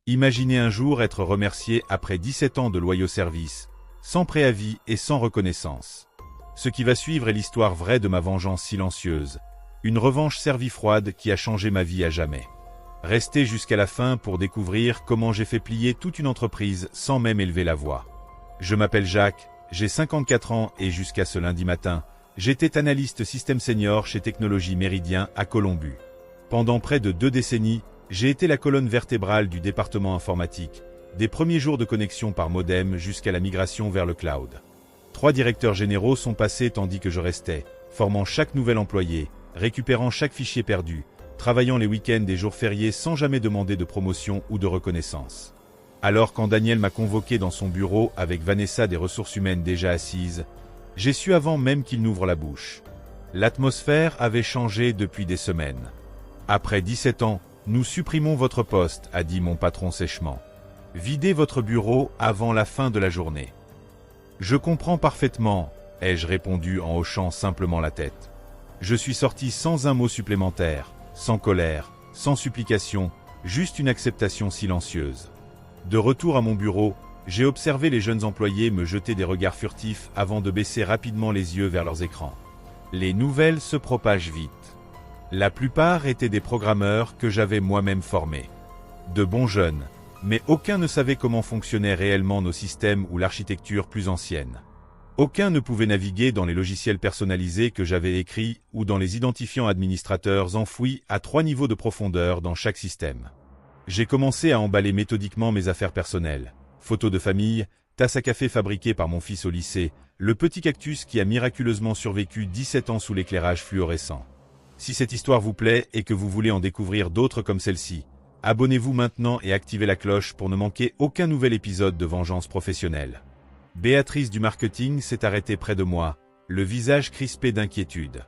Imaginez un jour être remercié après 17 ans de loyaux services, sans préavis et sans reconnaissance. Ce qui va suivre est l'histoire vraie de ma vengeance silencieuse. Une revanche servie froide qui a changé ma vie à jamais. Restez jusqu'à la fin pour découvrir comment j'ai fait plier toute une entreprise sans même élever la voix. Je m'appelle Jacques, j'ai 54 ans et jusqu'à ce lundi matin, j'étais analyste système senior chez Technologies Méridien à Colombus. Pendant près de 2 décennies, j'ai été la colonne vertébrale du département informatique, des premiers jours de connexion par modem jusqu'à la migration vers le cloud. 3 directeurs généraux sont passés tandis que je restais, formant chaque nouvel employé, récupérant chaque fichier perdu, travaillant les week-ends et jours fériés sans jamais demander de promotion ou de reconnaissance. Alors quand Daniel m'a convoqué dans son bureau avec Vanessa des ressources humaines déjà assises, j'ai su avant même qu'il n'ouvre la bouche. L'atmosphère avait changé depuis des semaines. Après 17 ans, nous supprimons votre poste, a dit mon patron sèchement. Videz votre bureau avant la fin de la journée. Je comprends parfaitement, ai-je répondu en hochant simplement la tête. Je suis sorti sans un mot supplémentaire, sans colère, sans supplication, juste une acceptation silencieuse. De retour à mon bureau, j'ai observé les jeunes employés me jeter des regards furtifs avant de baisser rapidement les yeux vers leurs écrans. Les nouvelles se propagent vite. La plupart étaient des programmeurs que j'avais moi-même formés. De bons jeunes, mais aucun ne savait comment fonctionnaient réellement nos systèmes ou l'architecture plus ancienne. Aucun ne pouvait naviguer dans les logiciels personnalisés que j'avais écrits ou dans les identifiants administrateurs enfouis à 3 niveaux de profondeur dans chaque système. J'ai commencé à emballer méthodiquement mes affaires personnelles. Photos de famille, tasse à café fabriquée par mon fils au lycée, le petit cactus qui a miraculeusement survécu 17 ans sous l'éclairage fluorescent. Si cette histoire vous plaît et que vous voulez en découvrir d'autres comme celle-ci, abonnez-vous maintenant et activez la cloche pour ne manquer aucun nouvel épisode de Vengeance professionnelle. Béatrice du marketing s'est arrêtée près de moi, le visage crispé d'inquiétude.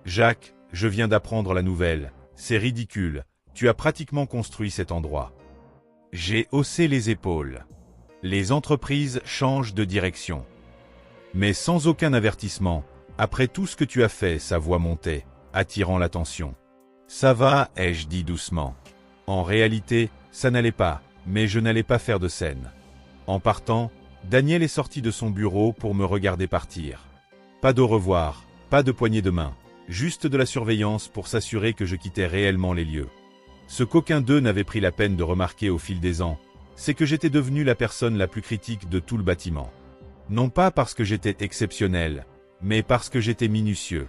Jacques, je viens d'apprendre la nouvelle, c'est ridicule, tu as pratiquement construit cet endroit. J'ai haussé les épaules. Les entreprises changent de direction. Mais sans aucun avertissement, après tout ce que tu as fait, sa voix montait, attirant l'attention. Ça va, ai-je dit doucement. En réalité, ça n'allait pas, mais je n'allais pas faire de scène. En partant, Daniel est sorti de son bureau pour me regarder partir. Pas d'au revoir, pas de poignée de main, juste de la surveillance pour s'assurer que je quittais réellement les lieux. Ce qu'aucun d'eux n'avait pris la peine de remarquer au fil des ans, c'est que j'étais devenu la personne la plus critique de tout le bâtiment. Non pas parce que j'étais exceptionnel, mais parce que j'étais minutieux.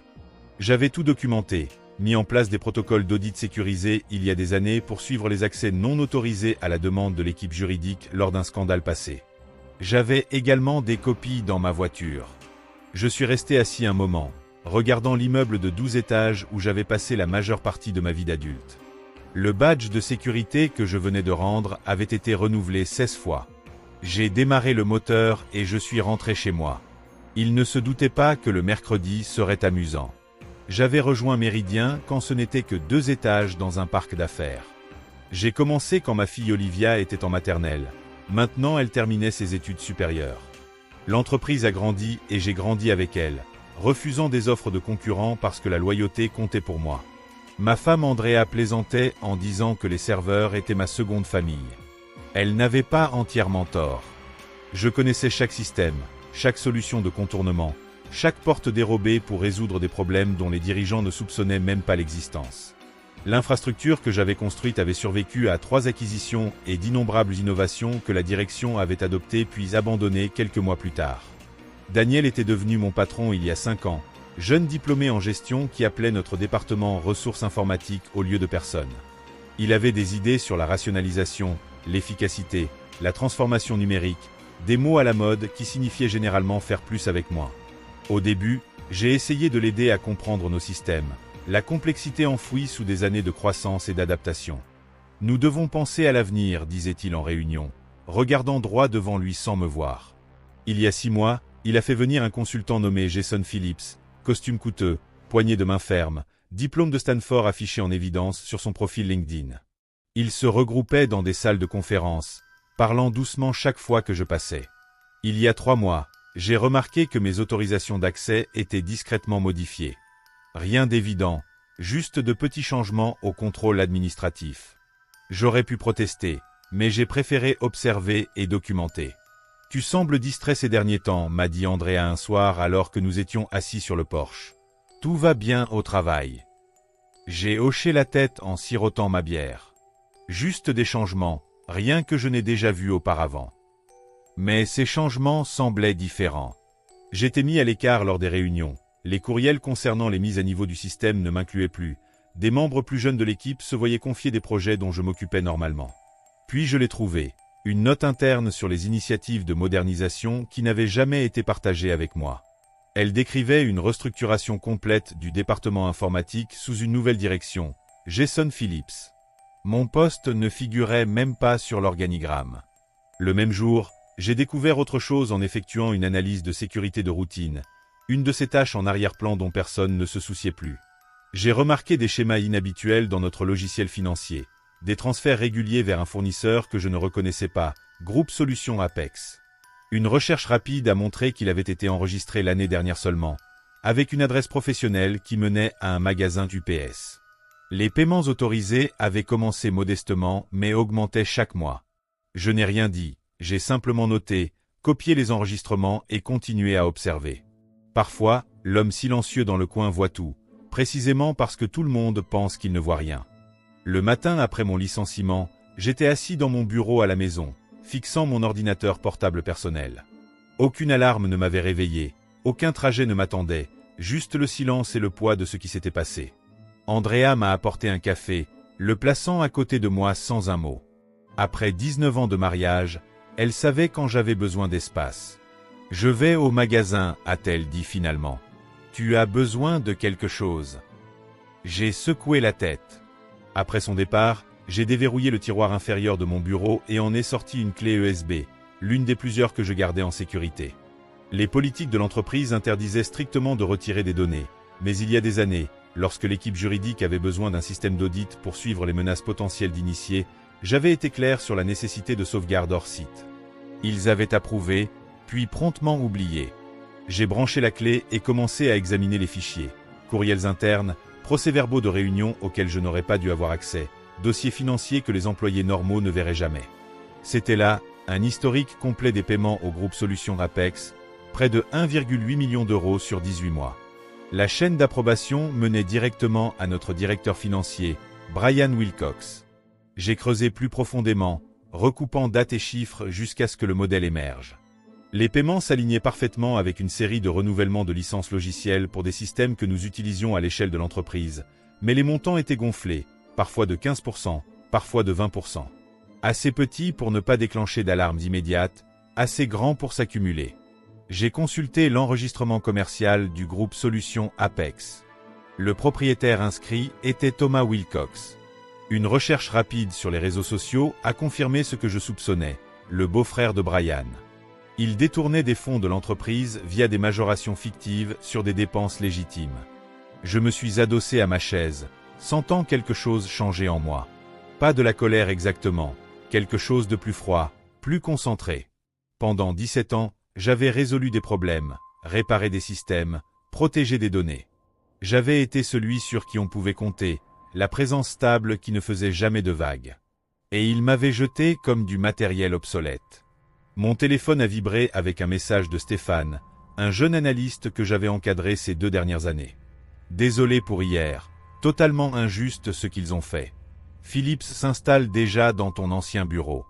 J'avais tout documenté, mis en place des protocoles d'audit sécurisés il y a des années pour suivre les accès non autorisés à la demande de l'équipe juridique lors d'un scandale passé. J'avais également des copies dans ma voiture. Je suis resté assis un moment, regardant l'immeuble de 12 étages où j'avais passé la majeure partie de ma vie d'adulte. Le badge de sécurité que je venais de rendre avait été renouvelé 16 fois. J'ai démarré le moteur et je suis rentré chez moi. Il ne se doutait pas que le mercredi serait amusant. J'avais rejoint Méridien quand ce n'était que 2 étages dans un parc d'affaires. J'ai commencé quand ma fille Olivia était en maternelle. Maintenant, elle terminait ses études supérieures. L'entreprise a grandi et j'ai grandi avec elle, refusant des offres de concurrents parce que la loyauté comptait pour moi. Ma femme Andrea plaisantait en disant que les serveurs étaient ma seconde famille. Elle n'avait pas entièrement tort. Je connaissais chaque système, chaque solution de contournement, chaque porte dérobée pour résoudre des problèmes dont les dirigeants ne soupçonnaient même pas l'existence. L'infrastructure que j'avais construite avait survécu à 3 acquisitions et d'innombrables innovations que la direction avait adoptées puis abandonnées quelques mois plus tard. Daniel était devenu mon patron il y a 5 ans, jeune diplômé en gestion qui appelait notre département ressources informatiques au lieu de personne. Il avait des idées sur la rationalisation, l'efficacité, la transformation numérique, des mots à la mode qui signifiaient généralement faire plus avec moins. Au début, j'ai essayé de l'aider à comprendre nos systèmes, la complexité enfouie sous des années de croissance et d'adaptation. Nous devons penser à l'avenir, disait-il en réunion, regardant droit devant lui sans me voir. Il y a 6 mois, il a fait venir un consultant nommé Jason Phillips, costume coûteux, poignée de main ferme, diplôme de Stanford affiché en évidence sur son profil LinkedIn. Il se regroupait dans des salles de conférence, parlant doucement chaque fois que je passais. Il y a 3 mois, j'ai remarqué que mes autorisations d'accès étaient discrètement modifiées. Rien d'évident, juste de petits changements au contrôle administratif. J'aurais pu protester, mais j'ai préféré observer et documenter. « Tu sembles distrait ces derniers temps », m'a dit Andrea un soir alors que nous étions assis sur le porche. « Tout va bien au travail. » J'ai hoché la tête en sirotant ma bière. Juste des changements, rien que je n'ai déjà vu auparavant. Mais ces changements semblaient différents. J'étais mis à l'écart lors des réunions. Les courriels concernant les mises à niveau du système ne m'incluaient plus. Des membres plus jeunes de l'équipe se voyaient confier des projets dont je m'occupais normalement. Puis je l'ai trouvé, une note interne sur les initiatives de modernisation qui n'avait jamais été partagée avec moi. Elle décrivait une restructuration complète du département informatique sous une nouvelle direction, Jason Phillips. Mon poste ne figurait même pas sur l'organigramme. Le même jour, j'ai découvert autre chose en effectuant une analyse de sécurité de routine, une de ces tâches en arrière-plan dont personne ne se souciait plus. J'ai remarqué des schémas inhabituels dans notre logiciel financier, des transferts réguliers vers un fournisseur que je ne reconnaissais pas, Groupe Solutions Apex. Une recherche rapide a montré qu'il avait été enregistré l'année dernière seulement, avec une adresse professionnelle qui menait à un magasin UPS. Les paiements autorisés avaient commencé modestement mais augmentaient chaque mois. Je n'ai rien dit, j'ai simplement noté, copié les enregistrements et continué à observer. Parfois, l'homme silencieux dans le coin voit tout, précisément parce que tout le monde pense qu'il ne voit rien. Le matin après mon licenciement, j'étais assis dans mon bureau à la maison, fixant mon ordinateur portable personnel. Aucune alarme ne m'avait réveillé, aucun trajet ne m'attendait, juste le silence et le poids de ce qui s'était passé. Andrea m'a apporté un café, le plaçant à côté de moi sans un mot. Après 19 ans de mariage, elle savait quand j'avais besoin d'espace. « Je vais au magasin », a-t-elle dit finalement. « Tu as besoin de quelque chose ?» J'ai secoué la tête. Après son départ, j'ai déverrouillé le tiroir inférieur de mon bureau et en ai sorti une clé USB, l'une des plusieurs que je gardais en sécurité. Les politiques de l'entreprise interdisaient strictement de retirer des données, mais il y a des années, lorsque l'équipe juridique avait besoin d'un système d'audit pour suivre les menaces potentielles d'initiés, j'avais été clair sur la nécessité de sauvegarde hors site. Ils avaient approuvé, puis promptement oublié. J'ai branché la clé et commencé à examiner les fichiers, courriels internes, procès-verbaux de réunion auxquels je n'aurais pas dû avoir accès, dossiers financiers que les employés normaux ne verraient jamais. C'était là, un historique complet des paiements au groupe Solutions Apex, près de 1,8 million d'euros sur 18 mois. La chaîne d'approbation menait directement à notre directeur financier, Brian Wilcox. J'ai creusé plus profondément, recoupant dates et chiffres jusqu'à ce que le modèle émerge. Les paiements s'alignaient parfaitement avec une série de renouvellements de licences logicielles pour des systèmes que nous utilisions à l'échelle de l'entreprise, mais les montants étaient gonflés, parfois de 15%, parfois de 20%. Assez petits pour ne pas déclencher d'alarmes immédiates, assez grands pour s'accumuler. J'ai consulté l'enregistrement commercial du groupe Solutions Apex. Le propriétaire inscrit était Thomas Wilcox. Une recherche rapide sur les réseaux sociaux a confirmé ce que je soupçonnais, le beau-frère de Brian. Il détournait des fonds de l'entreprise via des majorations fictives sur des dépenses légitimes. Je me suis adossé à ma chaise, sentant quelque chose changer en moi. Pas de la colère exactement, quelque chose de plus froid, plus concentré. Pendant 17 ans, j'avais résolu des problèmes, réparé des systèmes, protégé des données. J'avais été celui sur qui on pouvait compter, la présence stable qui ne faisait jamais de vagues. Et il m'avait jeté comme du matériel obsolète. Mon téléphone a vibré avec un message de Stéphane, un jeune analyste que j'avais encadré ces 2 dernières années. Désolé pour hier, totalement injuste ce qu'ils ont fait. Philips s'installe déjà dans ton ancien bureau.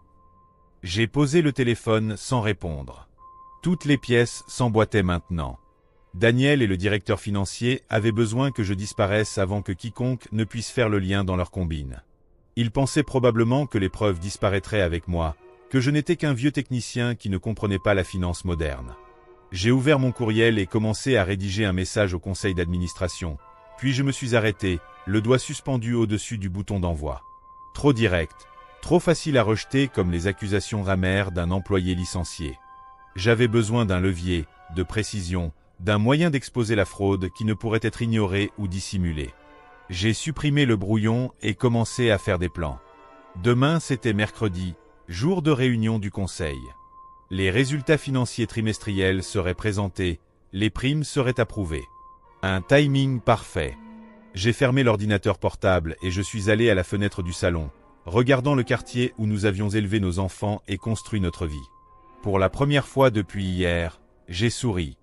J'ai posé le téléphone sans répondre. Toutes les pièces s'emboîtaient maintenant. Daniel et le directeur financier avaient besoin que je disparaisse avant que quiconque ne puisse faire le lien dans leur combine. Ils pensaient probablement que les preuves disparaîtraient avec moi, que je n'étais qu'un vieux technicien qui ne comprenait pas la finance moderne. J'ai ouvert mon courriel et commencé à rédiger un message au conseil d'administration, puis je me suis arrêté, le doigt suspendu au-dessus du bouton d'envoi. Trop direct, trop facile à rejeter comme les accusations amères d'un employé licencié. J'avais besoin d'un levier, de précision, d'un moyen d'exposer la fraude qui ne pourrait être ignoré ou dissimulé. J'ai supprimé le brouillon et commencé à faire des plans. Demain, c'était mercredi, jour de réunion du conseil. Les résultats financiers trimestriels seraient présentés, les primes seraient approuvées. Un timing parfait. J'ai fermé l'ordinateur portable et je suis allé à la fenêtre du salon, regardant le quartier où nous avions élevé nos enfants et construit notre vie. Pour la première fois depuis hier, j'ai souri.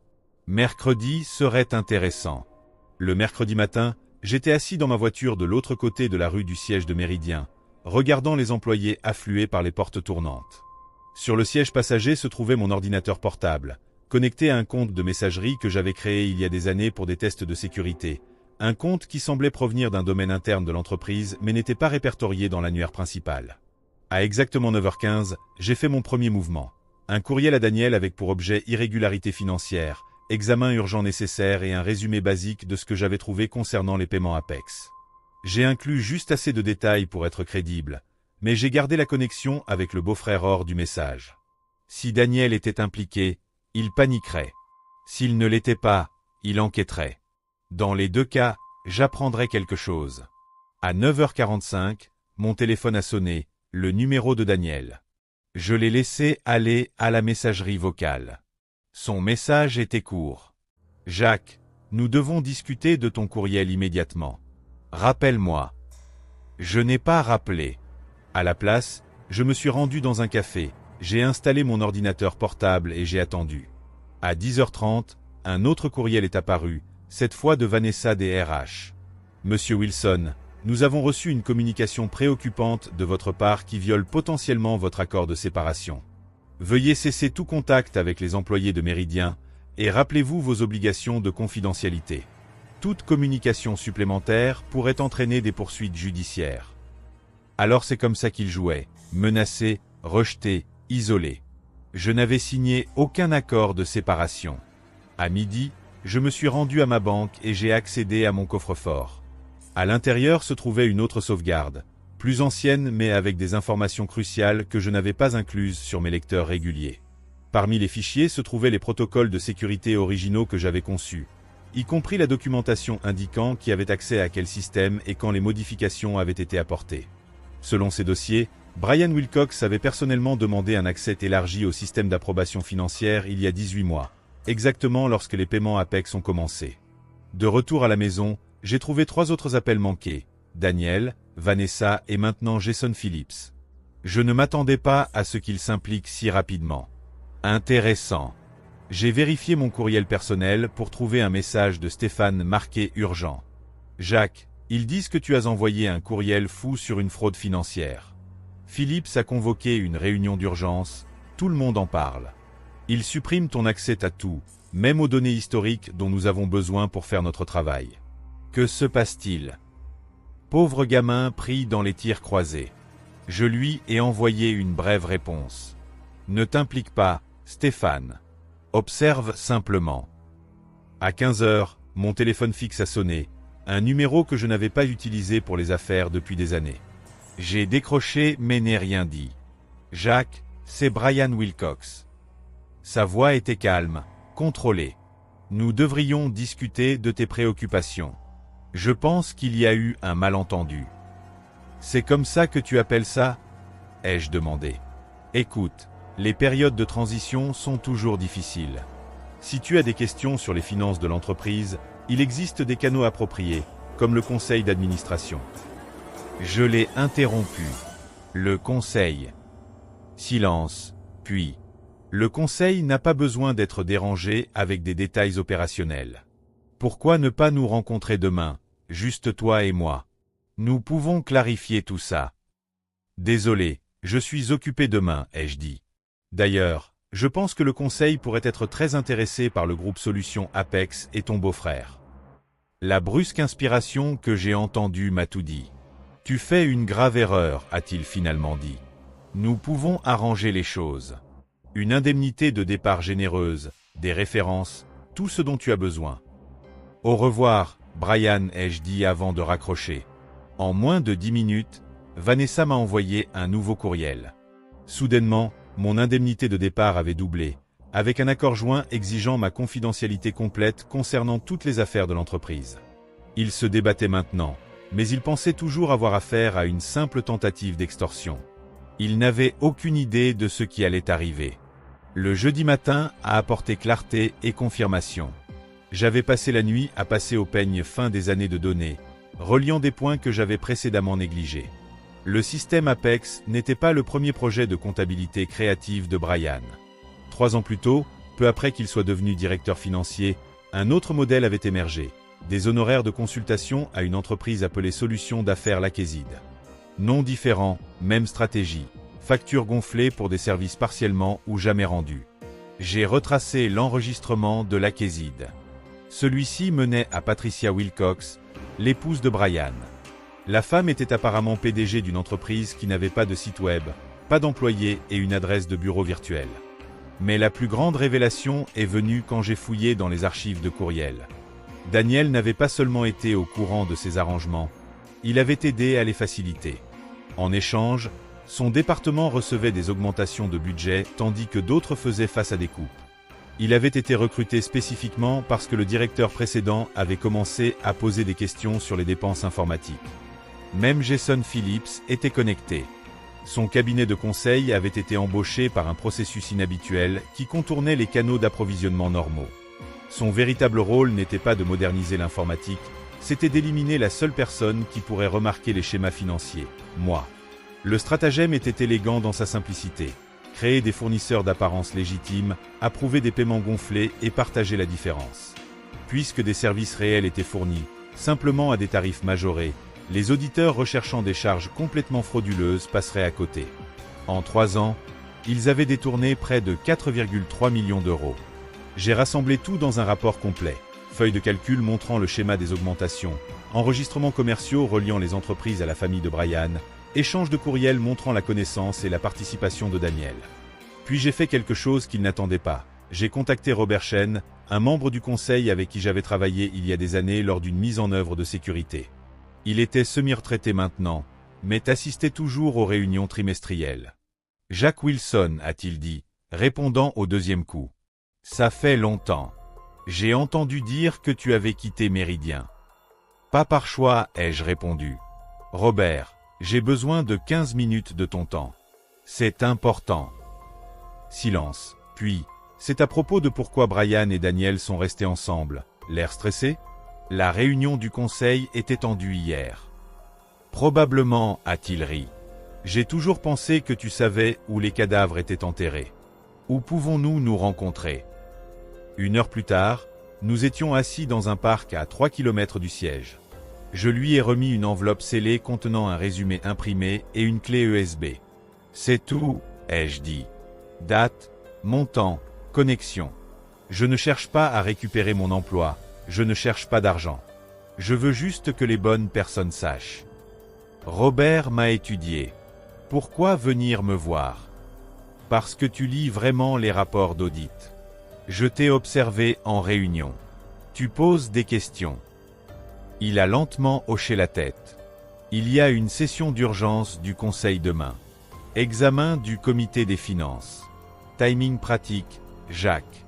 Mercredi serait intéressant. Le mercredi matin, j'étais assis dans ma voiture de l'autre côté de la rue du siège de Méridien, regardant les employés affluer par les portes tournantes. Sur le siège passager se trouvait mon ordinateur portable, connecté à un compte de messagerie que j'avais créé il y a des années pour des tests de sécurité, un compte qui semblait provenir d'un domaine interne de l'entreprise mais n'était pas répertorié dans l'annuaire principal. À exactement 9h15, j'ai fait mon premier mouvement. Un courriel à Daniel avec pour objet irrégularité financière, examen urgent nécessaire et un résumé basique de ce que j'avais trouvé concernant les paiements Apex. J'ai inclus juste assez de détails pour être crédible, mais j'ai gardé la connexion avec le beau-frère hors du message. Si Daniel était impliqué, il paniquerait. S'il ne l'était pas, il enquêterait. Dans les deux cas, j'apprendrais quelque chose. À 9h45, mon téléphone a sonné, le numéro de Daniel. Je l'ai laissé aller à la messagerie vocale. Son message était court. « Jacques, nous devons discuter de ton courriel immédiatement. Rappelle-moi. » Je n'ai pas rappelé. À la place, je me suis rendu dans un café, j'ai installé mon ordinateur portable et j'ai attendu. À 10h30, un autre courriel est apparu, cette fois de Vanessa des RH. « Monsieur Wilson, nous avons reçu une communication préoccupante de votre part qui viole potentiellement votre accord de séparation. Veuillez cesser tout contact avec les employés de Méridien et rappelez-vous vos obligations de confidentialité. Toute communication supplémentaire pourrait entraîner des poursuites judiciaires. » Alors c'est comme ça qu'il jouait, menacé, rejeté, isolé. Je n'avais signé aucun accord de séparation. À midi, je me suis rendu à ma banque et j'ai accédé à mon coffre-fort. À l'intérieur se trouvait une autre sauvegarde, plus ancienne mais avec des informations cruciales que je n'avais pas incluses sur mes lecteurs réguliers. Parmi les fichiers se trouvaient les protocoles de sécurité originaux que j'avais conçus, y compris la documentation indiquant qui avait accès à quel système et quand les modifications avaient été apportées. Selon ces dossiers, Brian Wilcox avait personnellement demandé un accès élargi au système d'approbation financière il y a 18 mois, exactement lorsque les paiements Apex ont commencé. De retour à la maison, j'ai trouvé 3 autres appels manqués, Daniel, Vanessa et maintenant Jason Phillips. Je ne m'attendais pas à ce qu'ils s'impliquent si rapidement. Intéressant. J'ai vérifié mon courriel personnel pour trouver un message de Stéphane marqué urgent. Jacques, ils disent que tu as envoyé un courriel fou sur une fraude financière. Phillips a convoqué une réunion d'urgence, tout le monde en parle. Ils suppriment ton accès à tout, même aux données historiques dont nous avons besoin pour faire notre travail. Que se passe-t-il? Pauvre gamin pris dans les tirs croisés. Je lui ai envoyé une brève réponse. Ne t'implique pas, Stéphane. Observe simplement. À 15h, mon téléphone fixe a sonné, un numéro que je n'avais pas utilisé pour les affaires depuis des années. J'ai décroché mais n'ai rien dit. Jacques, c'est Brian Wilcox. Sa voix était calme, contrôlée. Nous devrions discuter de tes préoccupations. Je pense qu'il y a eu un malentendu. C'est comme ça que tu appelles ça? Ai-je demandé. Écoute, les périodes de transition sont toujours difficiles. Si tu as des questions sur les finances de l'entreprise, il existe des canaux appropriés, comme le conseil d'administration. Je l'ai interrompu. Le conseil. Silence, puis. Le conseil n'a pas besoin d'être dérangé avec des détails opérationnels. Pourquoi ne pas nous rencontrer demain, juste toi et moi? Nous pouvons clarifier tout ça. Désolé, je suis occupé demain, ai-je dit. D'ailleurs, je pense que le conseil pourrait être très intéressé par le groupe Solutions Apex et ton beau-frère. La brusque inspiration que j'ai entendue m'a tout dit. Tu fais une grave erreur, a-t-il finalement dit. Nous pouvons arranger les choses. Une indemnité de départ généreuse, des références, tout ce dont tu as besoin. Au revoir, Brian, ai-je dit avant de raccrocher. En moins de 10 minutes, Vanessa m'a envoyé un nouveau courriel. Soudainement, mon indemnité de départ avait doublé, avec un accord joint exigeant ma confidentialité complète concernant toutes les affaires de l'entreprise. Il se débattait maintenant, mais il pensait toujours avoir affaire à une simple tentative d'extorsion. Il n'avait aucune idée de ce qui allait arriver. Le jeudi matin a apporté clarté et confirmation. J'avais passé la nuit à passer au peigne fin des années de données, reliant des points que j'avais précédemment négligés. Le système Apex n'était pas le premier projet de comptabilité créative de Brian. 3 ans plus tôt, peu après qu'il soit devenu directeur financier, un autre modèle avait émergé. Des honoraires de consultation à une entreprise appelée Solutions d'affaires L'Acquéside. Nom différent, même stratégie. Facture gonflée pour des services partiellement ou jamais rendus. J'ai retracé l'enregistrement de L'Acquéside. Celui-ci menait à Patricia Wilcox, l'épouse de Brian. La femme était apparemment PDG d'une entreprise qui n'avait pas de site web, pas d'employés et une adresse de bureau virtuelle. Mais la plus grande révélation est venue quand j'ai fouillé dans les archives de courriel. Daniel n'avait pas seulement été au courant de ces arrangements, il avait aidé à les faciliter. En échange, son département recevait des augmentations de budget tandis que d'autres faisaient face à des coupes. Il avait été recruté spécifiquement parce que le directeur précédent avait commencé à poser des questions sur les dépenses informatiques. Même Jason Phillips était connecté. Son cabinet de conseil avait été embauché par un processus inhabituel qui contournait les canaux d'approvisionnement normaux. Son véritable rôle n'était pas de moderniser l'informatique, c'était d'éliminer la seule personne qui pourrait remarquer les schémas financiers, moi. Le stratagème était élégant dans sa simplicité. Créer des fournisseurs d'apparence légitime, approuver des paiements gonflés et partager la différence. Puisque des services réels étaient fournis, simplement à des tarifs majorés, les auditeurs recherchant des charges complètement frauduleuses passeraient à côté. En 3 ans, ils avaient détourné près de 4,3 millions d'euros. J'ai rassemblé tout dans un rapport complet. Feuille de calcul montrant le schéma des augmentations, enregistrements commerciaux reliant les entreprises à la famille de Brian, échange de courriels montrant la connaissance et la participation de Daniel. Puis j'ai fait quelque chose qu'il n'attendait pas. J'ai contacté Robert Chen, un membre du conseil avec qui j'avais travaillé il y a des années lors d'une mise en œuvre de sécurité. Il était semi-retraité maintenant, mais assistait toujours aux réunions trimestrielles. Jack Wilson, a-t-il dit, répondant au deuxième coup. Ça fait longtemps. J'ai entendu dire que tu avais quitté Méridien. Pas par choix, ai-je répondu. Robert, j'ai besoin de 15 minutes de ton temps. C'est important. Silence. Puis, c'est à propos de pourquoi Brian et Daniel sont restés ensemble. L'air stressé? La réunion du conseil est étendue hier. Probablement, a-t-il ri. J'ai toujours pensé que tu savais où les cadavres étaient enterrés. Où pouvons-nous nous rencontrer? 1 heure plus tard, nous étions assis dans un parc à 3 km du siège. Je lui ai remis une enveloppe scellée contenant un résumé imprimé et une clé USB. C'est tout, ai-je dit. Date, montant, connexion. Je ne cherche pas à récupérer mon emploi, je ne cherche pas d'argent. Je veux juste que les bonnes personnes sachent. Robert m'a étudié. Pourquoi venir me voir? Parce que tu lis vraiment les rapports d'audit. Je t'ai observé en réunion. Tu poses des questions. Il a lentement hoché la tête. Il y a une session d'urgence du conseil demain. Examen du comité des finances. Timing pratique, Jacques.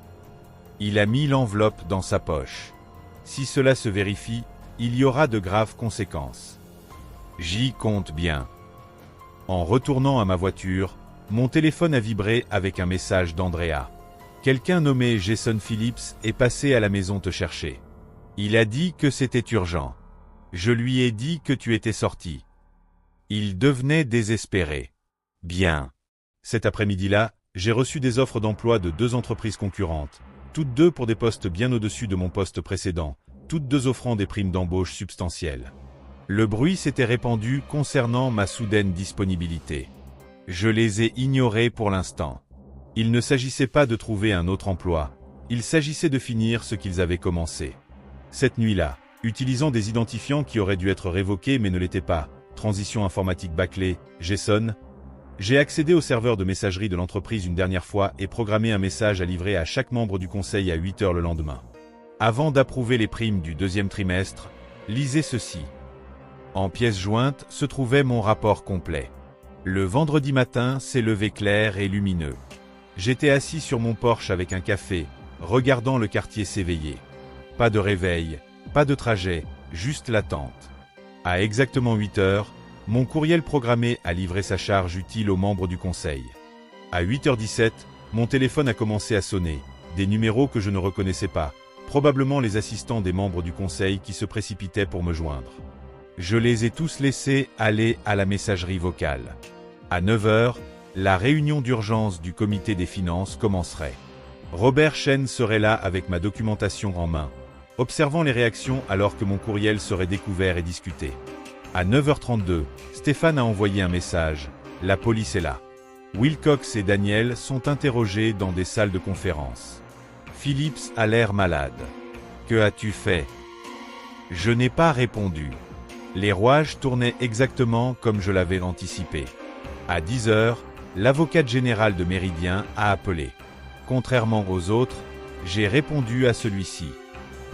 Il a mis l'enveloppe dans sa poche. Si cela se vérifie, il y aura de graves conséquences. J'y compte bien. En retournant à ma voiture, mon téléphone a vibré avec un message d'Andrea. Quelqu'un nommé Jason Phillips est passé à la maison te chercher. Il a dit que c'était urgent. Je lui ai dit que tu étais sorti. Il devenait désespéré. Bien. Cet après-midi-là, j'ai reçu des offres d'emploi de 2 entreprises concurrentes, toutes 2 pour des postes bien au-dessus de mon poste précédent, toutes 2 offrant des primes d'embauche substantielles. Le bruit s'était répandu concernant ma soudaine disponibilité. Je les ai ignorés pour l'instant. Il ne s'agissait pas de trouver un autre emploi, il s'agissait de finir ce qu'ils avaient commencé. Cette nuit-là, utilisant des identifiants qui auraient dû être révoqués mais ne l'étaient pas, transition informatique bâclée, Jason, j'ai accédé au serveur de messagerie de l'entreprise une dernière fois et programmé un message à livrer à chaque membre du conseil à 8 heures le lendemain. Avant d'approuver les primes du 2e trimestre, lisez ceci. En pièce jointe se trouvait mon rapport complet. Le vendredi matin s'est levé clair et lumineux. J'étais assis sur mon porche avec un café, regardant le quartier s'éveiller. Pas de réveil, pas de trajet, juste l'attente. À exactement 8 heures, mon courriel programmé a livré sa charge utile aux membres du conseil. À 8h17, mon téléphone a commencé à sonner, des numéros que je ne reconnaissais pas, probablement les assistants des membres du conseil qui se précipitaient pour me joindre. Je les ai tous laissés aller à la messagerie vocale. À 9 heures, la réunion d'urgence du comité des finances commencerait. Robert Chen serait là avec ma documentation en main, observant les réactions alors que mon courriel serait découvert et discuté. À 9h32, Stéphane a envoyé un message. La police est là. Wilcox et Daniel sont interrogés dans des salles de conférence. Phillips a l'air malade. Que as-tu fait? Je n'ai pas répondu. Les rouages tournaient exactement comme je l'avais anticipé. À 10 heures, l'avocate générale de Méridien a appelé. Contrairement aux autres, j'ai répondu à celui-ci.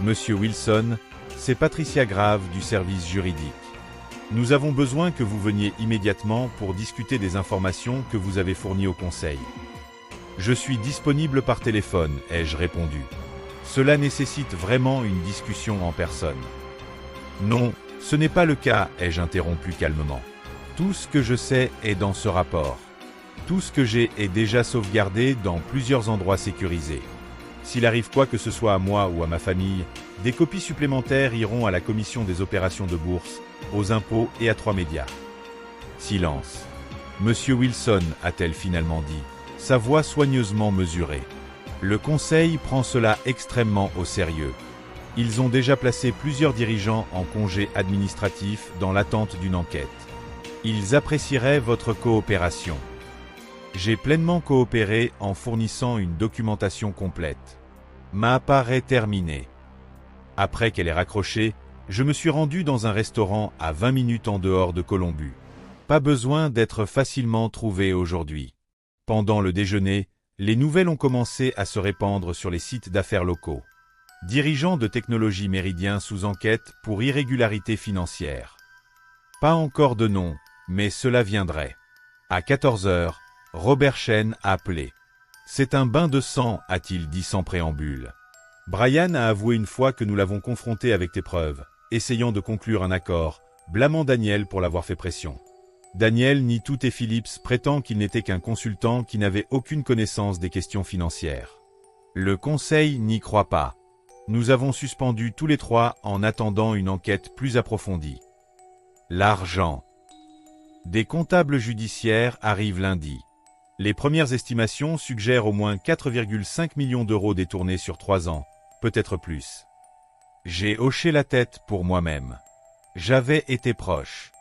Monsieur Wilson, c'est Patricia Grave du service juridique. Nous avons besoin que vous veniez immédiatement pour discuter des informations que vous avez fournies au conseil. Je suis disponible par téléphone, ai-je répondu. Cela nécessite vraiment une discussion en personne. Non, ce n'est pas le cas, ai-je interrompu calmement. Tout ce que je sais est dans ce rapport. Tout ce que j'ai est déjà sauvegardé dans plusieurs endroits sécurisés. S'il arrive quoi que ce soit à moi ou à ma famille, des copies supplémentaires iront à la commission des opérations de bourse, aux impôts et à 3 médias. Silence. Monsieur Wilson, a-t-elle finalement dit, sa voix soigneusement mesurée. Le conseil prend cela extrêmement au sérieux. Ils ont déjà placé plusieurs dirigeants en congé administratif dans l'attente d'une enquête. Ils apprécieraient votre coopération. J'ai pleinement coopéré en fournissant une documentation complète. Ma part est terminée. Après qu'elle ait raccroché, je me suis rendu dans un restaurant à 20 minutes en dehors de Columbus. Pas besoin d'être facilement trouvé aujourd'hui. Pendant le déjeuner, les nouvelles ont commencé à se répandre sur les sites d'affaires locaux. Dirigeant de technologie Méridien sous enquête pour irrégularité financière. Pas encore de nom, mais cela viendrait. À 14 heures, Robert Chen a appelé. C'est un bain de sang, a-t-il dit sans préambule. Brian a avoué une fois que nous l'avons confronté avec tes preuves, essayant de conclure un accord, blâmant Daniel pour l'avoir fait pression. Daniel nie tout et Phillips prétend qu'il n'était qu'un consultant qui n'avait aucune connaissance des questions financières. Le conseil n'y croit pas. Nous avons suspendu tous les trois en attendant une enquête plus approfondie. L'argent. Des comptables judiciaires arrivent lundi. Les premières estimations suggèrent au moins 4,5 millions d'euros détournés sur 3 ans, peut-être plus. J'ai hoché la tête pour moi-même. J'avais été proche.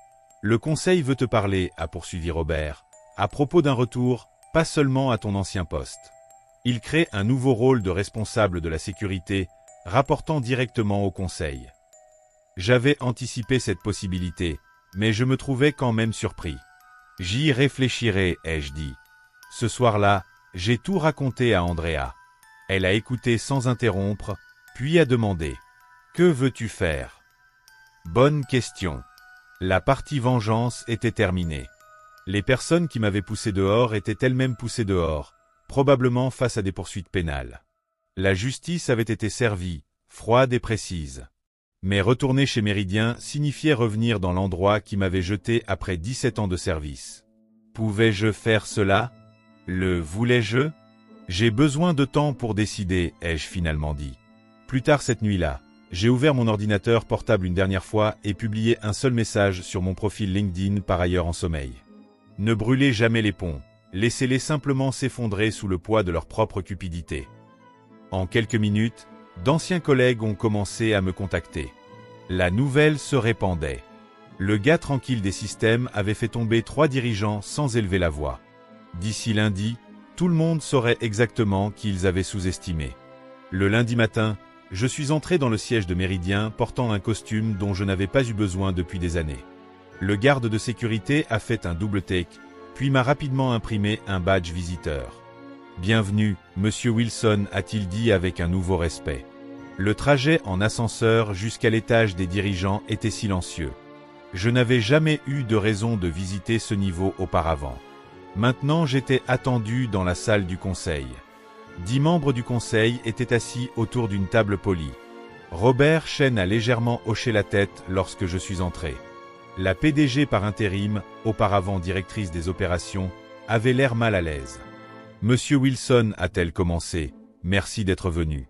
Le conseil veut te parler, a poursuivi Robert, à propos d'un retour, pas seulement à ton ancien poste. Il crée un nouveau rôle de responsable de la sécurité, rapportant directement au conseil. J'avais anticipé cette possibilité, mais je me trouvais quand même surpris. J'y réfléchirai, ai-je dit. Ce soir-là, j'ai tout raconté à Andrea. Elle a écouté sans interrompre, puis a demandé « Que veux-tu faire ?» Bonne question. La partie vengeance était terminée. Les personnes qui m'avaient poussé dehors étaient elles-mêmes poussées dehors, probablement face à des poursuites pénales. La justice avait été servie, froide et précise. Mais retourner chez Méridien signifiait revenir dans l'endroit qui m'avait jeté après 17 ans de service. Pouvais-je faire cela ? Le voulais-je ? J'ai besoin de temps pour décider, ai-je finalement dit. Plus tard cette nuit-là, j'ai ouvert mon ordinateur portable une dernière fois et publié un seul message sur mon profil LinkedIn par ailleurs en sommeil. Ne brûlez jamais les ponts, laissez-les simplement s'effondrer sous le poids de leur propre cupidité. En quelques minutes, d'anciens collègues ont commencé à me contacter. La nouvelle se répandait. Le gars tranquille des systèmes avait fait tomber 3 dirigeants sans élever la voix. D'ici lundi, tout le monde saurait exactement qui ils avaient sous-estimé. Le lundi matin, je suis entré dans le siège de Méridien portant un costume dont je n'avais pas eu besoin depuis des années. Le garde de sécurité a fait un double take, puis m'a rapidement imprimé un badge visiteur. « Bienvenue, Monsieur Wilson », a-t-il dit avec un nouveau respect. Le trajet en ascenseur jusqu'à l'étage des dirigeants était silencieux. Je n'avais jamais eu de raison de visiter ce niveau auparavant. Maintenant j'étais attendu dans la salle du conseil. 10 membres du conseil étaient assis autour d'une table polie. Robert Chen a légèrement hoché la tête lorsque je suis entré. La PDG par intérim, auparavant directrice des opérations, avait l'air mal à l'aise. « Monsieur Wilson, a-t-elle commencé, merci d'être venu.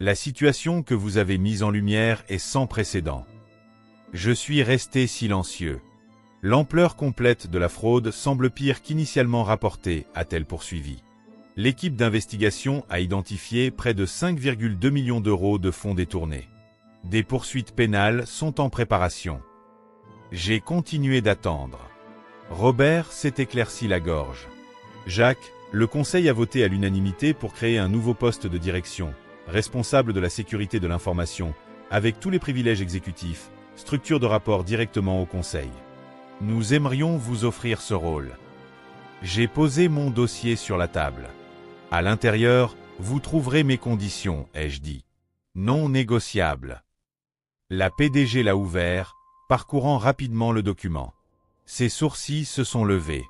La situation que vous avez mise en lumière est sans précédent. Je suis resté silencieux. L'ampleur complète de la fraude semble pire qu'initialement rapportée, a-t-elle poursuivi. L'équipe d'investigation a identifié près de 5,2 millions d'euros de fonds détournés. Des poursuites pénales sont en préparation. J'ai continué d'attendre. Robert s'est éclairci la gorge. Jacques, le conseil a voté à l'unanimité pour créer un nouveau poste de direction, responsable de la sécurité de l'information, avec tous les privilèges exécutifs, structure de rapport directement au conseil. Nous aimerions vous offrir ce rôle. J'ai posé mon dossier sur la table. À l'intérieur, vous trouverez mes conditions, ai-je dit. Non négociables. La PDG l'a ouvert, parcourant rapidement le document. Ses sourcils se sont levés.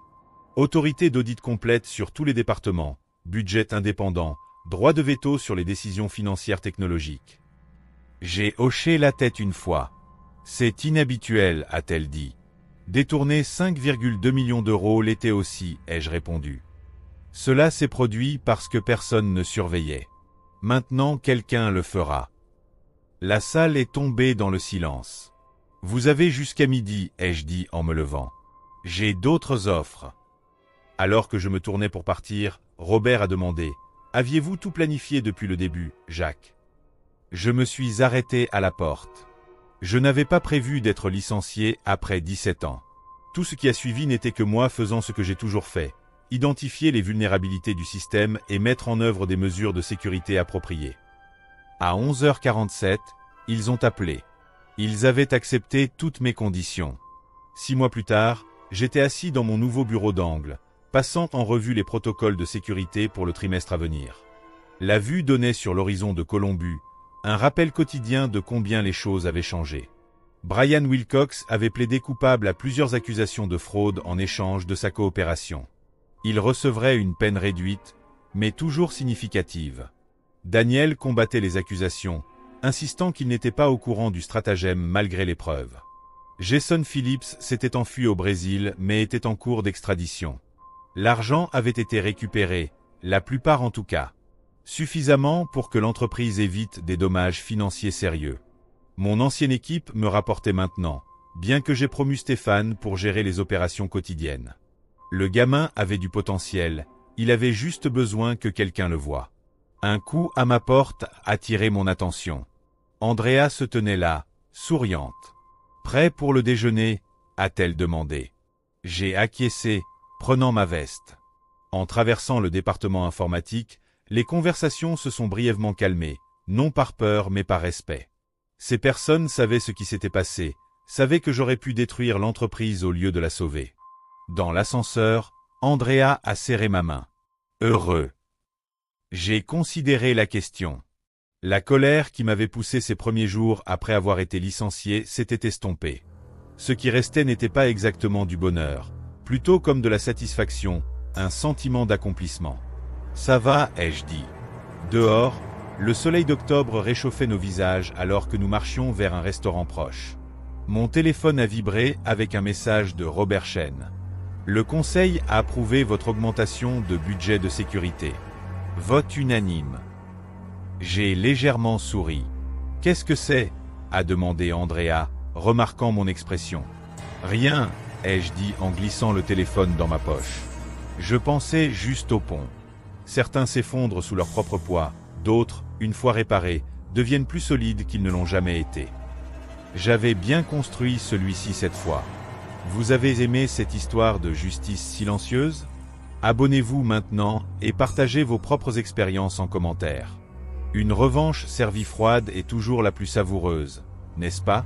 Autorité d'audit complète sur tous les départements, budget indépendant, droit de veto sur les décisions financières technologiques. J'ai hoché la tête une fois. C'est inhabituel, a-t-elle dit. Détourner 5,2 millions d'euros l'était aussi, ai-je répondu. Cela s'est produit parce que personne ne surveillait. Maintenant quelqu'un le fera. La salle est tombée dans le silence. Vous avez jusqu'à midi, ai-je dit en me levant. J'ai d'autres offres. Alors que je me tournais pour partir, Robert a demandé « Aviez-vous tout planifié depuis le début, Jacques ?» Je me suis arrêté à la porte. Je n'avais pas prévu d'être licencié après 17 ans. Tout ce qui a suivi n'était que moi faisant ce que j'ai toujours fait, identifier les vulnérabilités du système et mettre en œuvre des mesures de sécurité appropriées. À 11h47, ils ont appelé. Ils avaient accepté toutes mes conditions. 6 mois plus tard, j'étais assis dans mon nouveau bureau d'angle, passant en revue les protocoles de sécurité pour le trimestre à venir. La vue donnait sur l'horizon de Columbus, un rappel quotidien de combien les choses avaient changé. Brian Wilcox avait plaidé coupable à plusieurs accusations de fraude en échange de sa coopération. Il recevrait une peine réduite, mais toujours significative. Daniel combattait les accusations, insistant qu'il n'était pas au courant du stratagème malgré les preuves. Jason Phillips s'était enfui au Brésil mais était en cours d'extradition. L'argent avait été récupéré, la plupart en tout cas. Suffisamment pour que l'entreprise évite des dommages financiers sérieux. Mon ancienne équipe me rapportait maintenant, bien que j'ai promu Stéphane pour gérer les opérations quotidiennes. Le gamin avait du potentiel, il avait juste besoin que quelqu'un le voie. Un coup à ma porte attirait mon attention. Andrea se tenait là, souriante. « Prêt pour le déjeuner ?» a-t-elle demandé. J'ai acquiescé, prenant ma veste. En traversant le département informatique, les conversations se sont brièvement calmées, non par peur mais par respect. Ces personnes savaient ce qui s'était passé, savaient que j'aurais pu détruire l'entreprise au lieu de la sauver. Dans l'ascenseur, Andrea a serré ma main. Heureux. J'ai considéré la question. La colère qui m'avait poussé ces premiers jours après avoir été licencié s'était estompée. Ce qui restait n'était pas exactement du bonheur, plutôt comme de la satisfaction, un sentiment d'accomplissement. Ça va, ai-je dit. Dehors, le soleil d'octobre réchauffait nos visages alors que nous marchions vers un restaurant proche. Mon téléphone a vibré avec un message de Robert Chen. Le conseil a approuvé votre augmentation de budget de sécurité. Vote unanime. J'ai légèrement souri. Qu'est-ce que c'est ? A demandé Andrea, remarquant mon expression. Rien, ai-je dit en glissant le téléphone dans ma poche. Je pensais juste au pont. Certains s'effondrent sous leur propre poids, d'autres, une fois réparés, deviennent plus solides qu'ils ne l'ont jamais été. J'avais bien construit celui-ci cette fois. Vous avez aimé cette histoire de justice silencieuse ? Abonnez-vous maintenant et partagez vos propres expériences en commentaire. Une revanche servie froide est toujours la plus savoureuse, n'est-ce pas ?